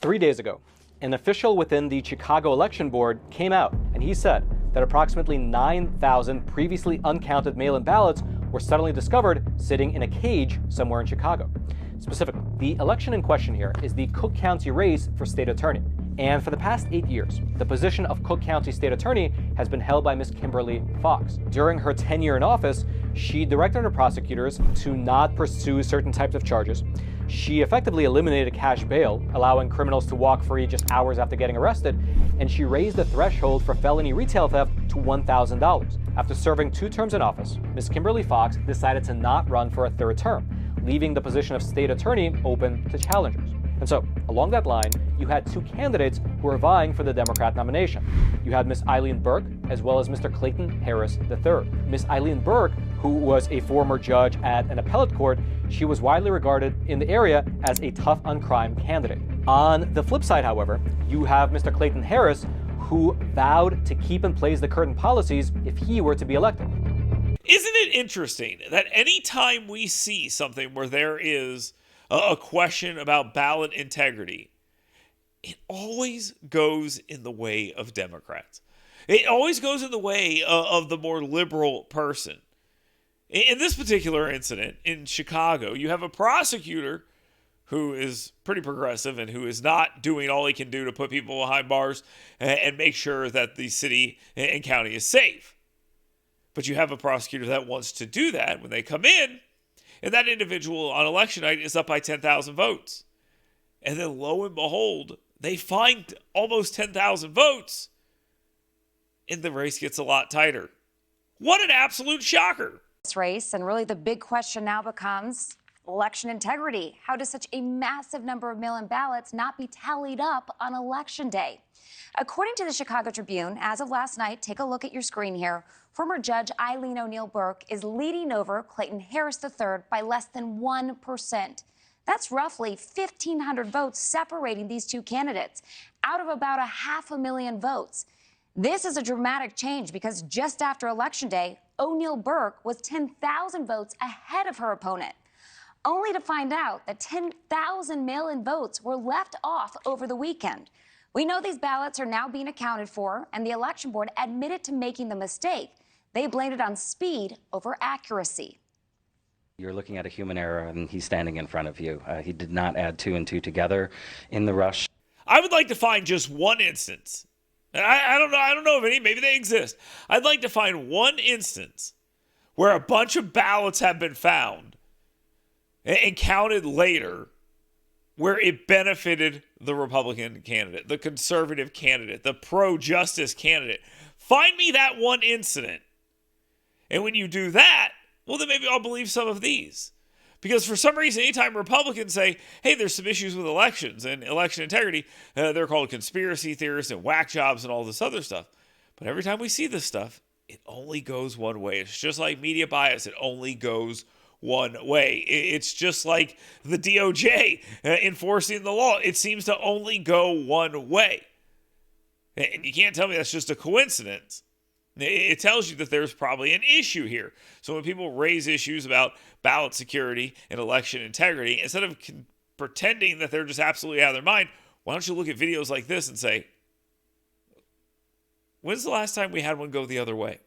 3 days ago, an official within the Chicago Election Board came out and he said that approximately 9,000 previously uncounted mail-in ballots were suddenly discovered sitting in a cage somewhere in Chicago. Specifically, the election in question here is the Cook County race for state attorney. And for the past 8 years, the position of Cook County State Attorney has been held by Ms. Kimberly Fox. During her tenure in office, she directed her prosecutors to not pursue certain types of charges. She effectively eliminated cash bail, allowing criminals to walk free just hours after getting arrested, and she raised the threshold for felony retail theft to $1,000. After serving 2 terms in office, Ms. Kimberly Fox decided to not run for a 3rd term, leaving the position of state attorney open to challengers. And so, along that line, you had 2 candidates who were vying for the Democrat nomination. You had Ms. Eileen Burke, as well as Mr. Clayton Harris III. Ms. Eileen Burke, who was a former judge at an appellate court, she was widely regarded in the area as a tough on crime candidate. On the flip side, however, you have Mr. Clayton Harris, who vowed to keep in place the current policies if he were to be elected. Isn't it interesting that any time we see something where there is a question about ballot integrity, it always goes in the way of Democrats. It always goes in the way of the more liberal person. In this particular incident in Chicago, you have a prosecutor who is pretty progressive and who is not doing all he can do to put people behind bars and make sure that the city and county is safe. But you have a prosecutor that wants to do that when they come in, and that individual on election night is up by 10,000 votes. And then lo and behold, they find almost 10,000 votes, and the race gets a lot tighter. What an absolute shocker. This race, and really the big question now becomes election integrity. How does such a massive number of mail-in ballots not be tallied up on election day? According to the Chicago Tribune, as of last night, take a look at your screen here, former Judge Eileen O'Neill Burke is leading over Clayton Harris III by less than 1%. That's roughly 1,500 votes separating these 2 candidates out of about 500,000 votes. This is a dramatic change because just after Election Day, O'Neill Burke was 10,000 votes ahead of her opponent, only to find out that 10,000 mail-in votes were left off over the weekend. We know these ballots are now being accounted for, and the election board admitted to making the mistake. They blamed it on speed over accuracy. You're looking at a human error, and he's standing in front of you. He did not add 2 and 2 together in the rush. I would like to find just one instance. I don't know of any, maybe they exist. I'd like to find one instance where a bunch of ballots have been found and counted later where it benefited the Republican candidate, the conservative candidate, the pro-justice candidate. Find me that one incident. And when you do that, well, then maybe I'll believe some of these. Because for some reason, anytime Republicans say, hey, there's some issues with elections and election integrity, they're called conspiracy theorists and whack jobs and all this other stuff. But every time we see this stuff, it only goes one way. It's just like media bias. It only goes one way. It's just like the DOJ enforcing the law. It seems to only go one way. And you can't tell me that's just a coincidence. It tells you that there's probably an issue here. So when people raise issues about ballot security and election integrity, instead of pretending that they're just absolutely out of their mind, why don't you look at videos like this and say, when's the last time we had one go the other way?